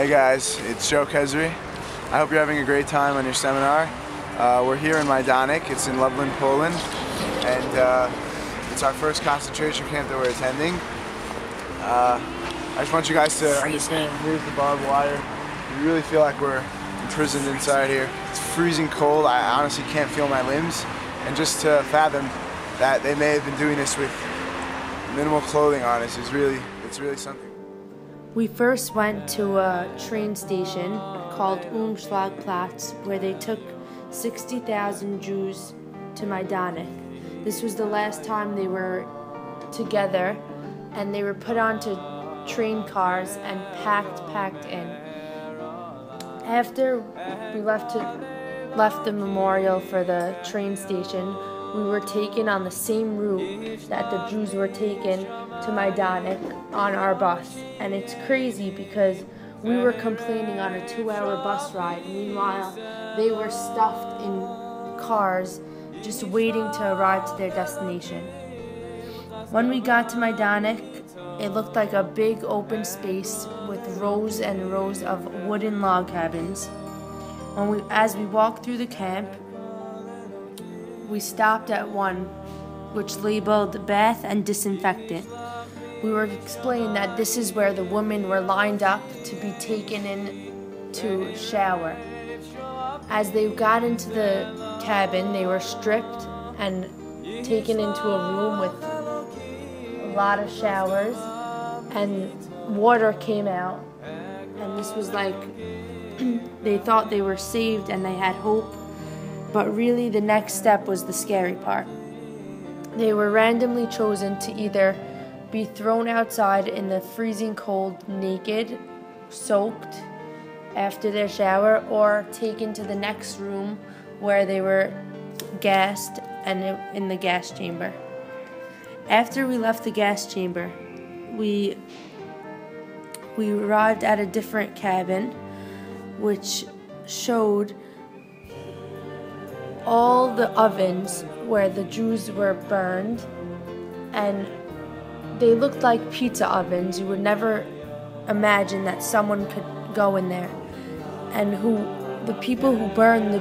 Hey guys, it's Joe Kesri. I hope you're having a great time on your seminar. We're here in Majdanek. It's in Lublin, Poland, and it's our first concentration camp that we're attending. I just want you guys to understand, here's the barbed wire. We really feel like we're imprisoned inside here. It's freezing cold. I honestly can't feel my limbs. And just to fathom that they may have been doing this with minimal clothing on us it's really something. We first went to a train station called Schlagplatz, where they took 60,000 Jews to Majdanek. This was the last time they were together, and they were put onto train cars and packed in. After we left the memorial for the train station, we were taken on the same route that the Jews were taken to Majdanek on our bus. And it's crazy because we were complaining on a 2-hour bus ride. Meanwhile, they were stuffed in cars just waiting to arrive to their destination. When we got to Majdanek, it looked like a big open space with rows and rows of wooden log cabins. As we walked through the camp, we stopped at one which labeled bath and disinfectant. We were explained that this is where the women were lined up to be taken in to shower. As they got into the cabin, they were stripped and taken into a room with a lot of showers, and water came out. And this was like, they thought they were saved and they had hope. But really, the next step was the scary part. They were randomly chosen to either be thrown outside in the freezing cold naked, soaked after their shower, or taken to the next room where they were gassed and in the gas chamber. After we left the gas chamber, we arrived at a different cabin which showed all the ovens where the Jews were burned, and they looked like pizza ovens. You would never imagine that someone could go in there. And the people who burned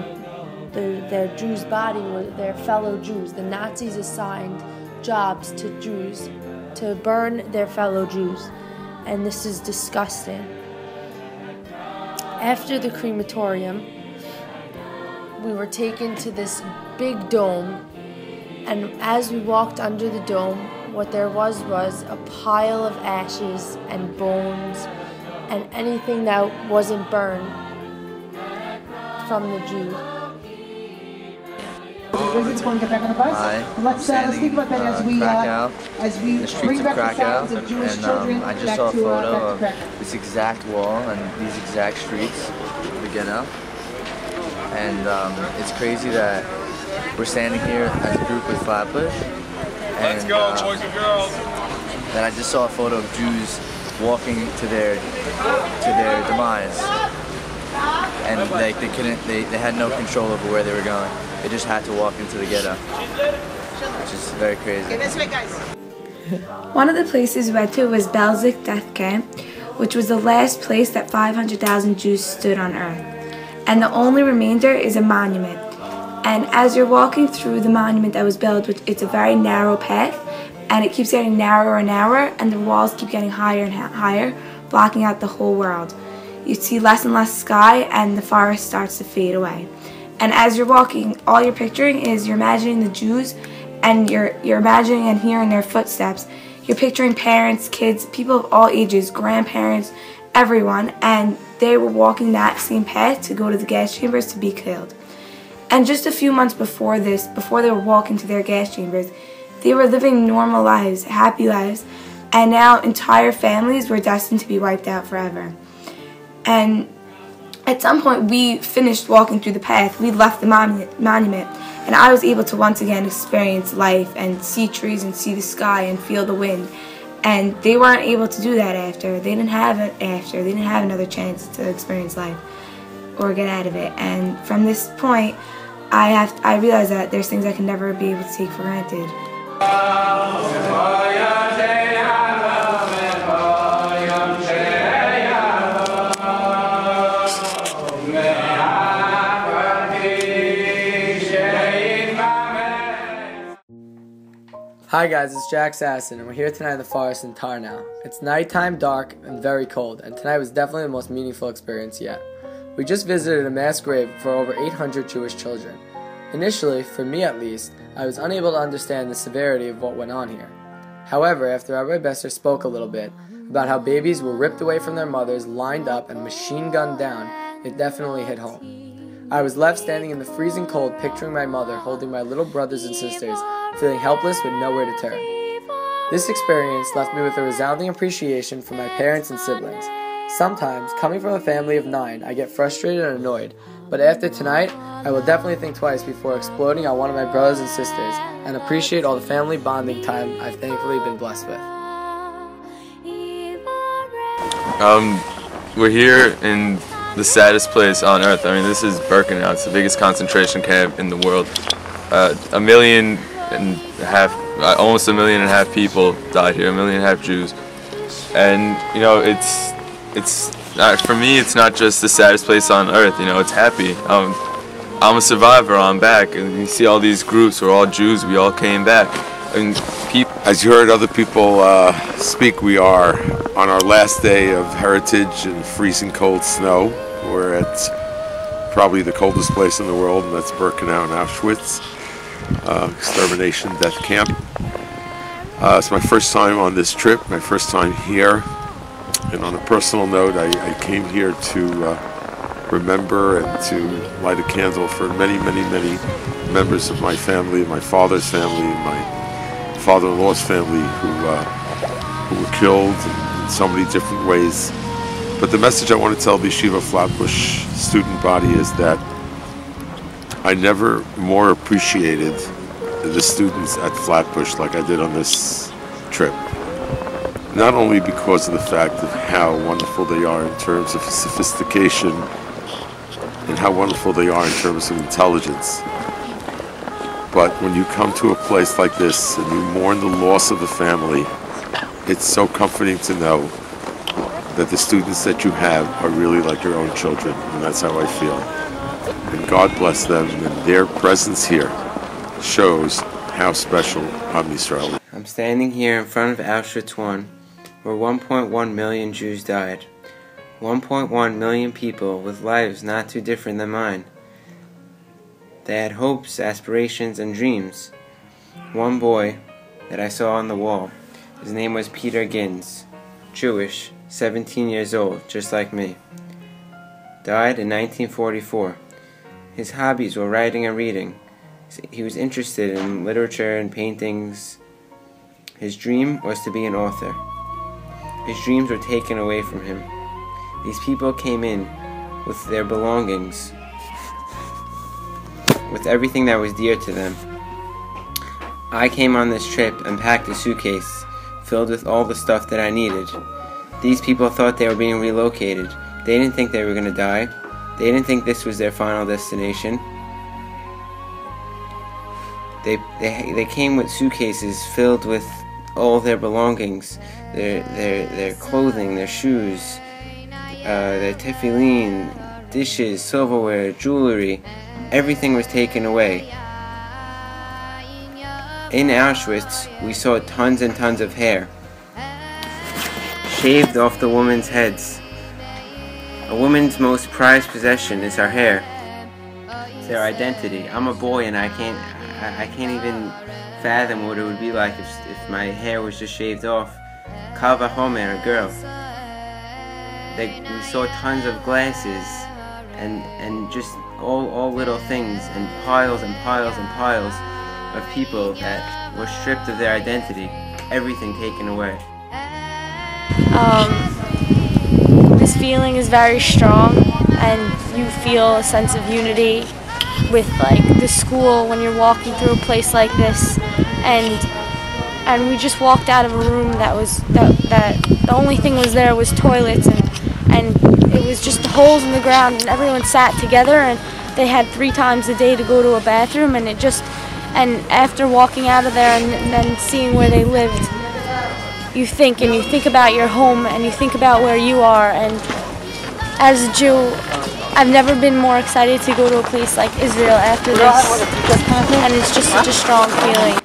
their Jews' body were their fellow Jews. The Nazis assigned jobs to Jews to burn their fellow Jews, and this is disgusting. After the crematorium, we were taken to this big dome, and as we walked under the dome, what there was a pile of ashes and bones and anything that wasn't burned from the Jews. Let's think about that as we in the streets of Krakow, and I just saw a photo of this exact wall and these exact streets of the ghetto. And it's crazy that we're standing here as a group with Flatbush. Let's go, boys and girls. And I just saw a photo of Jews walking to their demise, and they had no control over where they were going. They just had to walk into the ghetto, which is very crazy. Okay, this way, guys. One of the places we went to was Belzec Death Camp, which was the last place that 500,000 Jews stood on earth. And the only remainder is a monument. And as you're walking through the monument that was built, it's a very narrow path, and it keeps getting narrower and narrower, and the walls keep getting higher and higher, blocking out the whole world. You see less and less sky, and the forest starts to fade away. And as you're walking, all you're picturing is you're imagining the Jews, and you're imagining and hearing their footsteps. You're picturing parents, kids, people of all ages, grandparents, everyone, and they were walking that same path to go to the gas chambers to be killed. And just a few months before this, before they were walking to their gas chambers, they were living normal lives, happy lives, and now entire families were destined to be wiped out forever. And at some point, we finished walking through the path. We left the monument, and I was able to once again experience life and see trees and see the sky and feel the wind. And they weren't able to do that after. They didn't have it after. They didn't have another chance to experience life or get out of it. And from this point, I realized that there's things I can never be able to take for granted. Hi guys, it's Jack Sasson, and we're here tonight in the forest in Tarnow. It's nighttime, dark, and very cold, and tonight was definitely the most meaningful experience yet. We just visited a mass grave for over 800 Jewish children. Initially, for me at least, I was unable to understand the severity of what went on here. However, after Rabbi Besser spoke a little bit about how babies were ripped away from their mothers, lined up, and machine gunned down, it definitely hit home. I was left standing in the freezing cold, picturing my mother holding my little brothers and sisters, feeling helpless with nowhere to turn. This experience left me with a resounding appreciation for my parents and siblings. Sometimes, coming from a family of 9, I get frustrated and annoyed, but after tonight, I will definitely think twice before exploding on one of my brothers and sisters and appreciate all the family bonding time I've thankfully been blessed with. We're here in the saddest place on earth. I mean, this is Birkenau. It's the biggest concentration camp in the world. 1.5 million, almost 1.5 million people died here. 1.5 million Jews, and you know, it's for me. It's not just the saddest place on earth. You know, it's happy. I'm a survivor. I'm back, and you see all these groups. We're all Jews. We all came back. And as you heard other people speak, we are on our last day of heritage in freezing cold snow. We're at probably the coldest place in the world, and that's Birkenau and Auschwitz. Extermination death camp. It's my first time on this trip, my first time here, and on a personal note, I came here to remember and to light a candle for many members of my family, my father's family, my father-in-law's family who were killed in so many different ways. But the message I want to tell the Yeshivah of Flatbush student body is that I never more appreciated the students at Flatbush like I did on this trip. Not only because of the fact of how wonderful they are in terms of sophistication and how wonderful they are in terms of intelligence, but when you come to a place like this and you mourn the loss of the family, it's so comforting to know that the students that you have are really like your own children, and that's how I feel. And God bless them, and their presence here shows how special Am Yisrael is. I'm standing here in front of Auschwitz I, where 1.1 million Jews died. 1.1 million people with lives not too different than mine. They had hopes, aspirations, and dreams. One boy that I saw on the wall, his name was Peter Gins, Jewish, 17 years old, just like me. Died in 1944. His hobbies were writing and reading. He was interested in literature and paintings. His dream was to be an author. His dreams were taken away from him. These people came in with their belongings, with everything that was dear to them. I came on this trip and packed a suitcase filled with all the stuff that I needed. These people thought they were being relocated. They didn't think they were going to die. They didn't think this was their final destination. They came with suitcases filled with all their belongings, their clothing, their shoes, their tefillin, dishes, silverware, jewelry. Everything was taken away. In Auschwitz, we saw tons and tons of hair shaved off the women's heads. A woman's most prized possession is her hair. It's their identity. I'm a boy and I can't even fathom what it would be like if my hair was just shaved off. Kal vachomer, a girl. We saw tons of glasses and just all little things, and piles and piles and piles of people that were stripped of their identity, everything taken away. This feeling is very strong, and you feel a sense of unity with like the school when you're walking through a place like this, and we just walked out of a room that the only thing was there was toilets, and it was just holes in the ground, and everyone sat together, and they had 3 times a day to go to a bathroom, and after walking out of there and then seeing where they lived, you think about your home, and you think about where you are. And as a Jew, I've never been more excited to go to a place like Israel after this, and it's just such a strong feeling.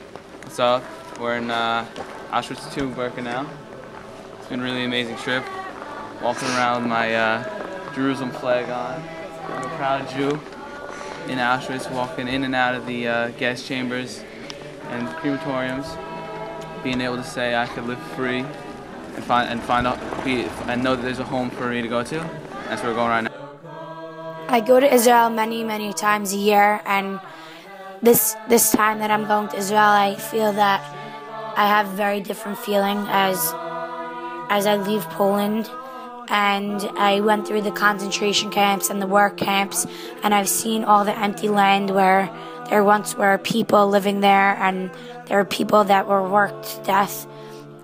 So We're in Auschwitz II, Birkenau. It's been a really amazing trip. Walking around with my Jerusalem flag on. I'm a proud Jew in Auschwitz, walking in and out of the gas chambers and crematoriums, being able to say I could live free and know that there's a home for me to go to. That's where we're going right now. I go to Israel many times a year, and this time that I'm going to Israel, I feel that I have a very different feeling as I leave Poland. And I went through the concentration camps and the work camps, and I've seen all the empty land where there once were people living there, and there were people that were worked to death.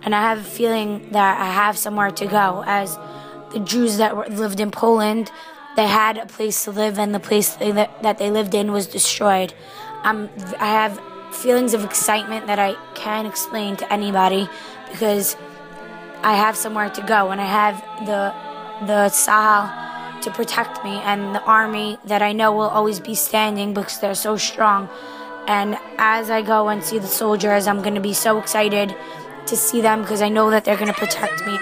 And I have a feeling that I have somewhere to go. As the Jews that lived in Poland, they had a place to live, and the place that they lived in was destroyed. I have feelings of excitement that I can't explain to anybody, because I have somewhere to go, and I have the Sahel to protect me, and the army that I know will always be standing because they're so strong. And as I go and see the soldiers, I'm going to be so excited to see them because I know that they're going to protect me.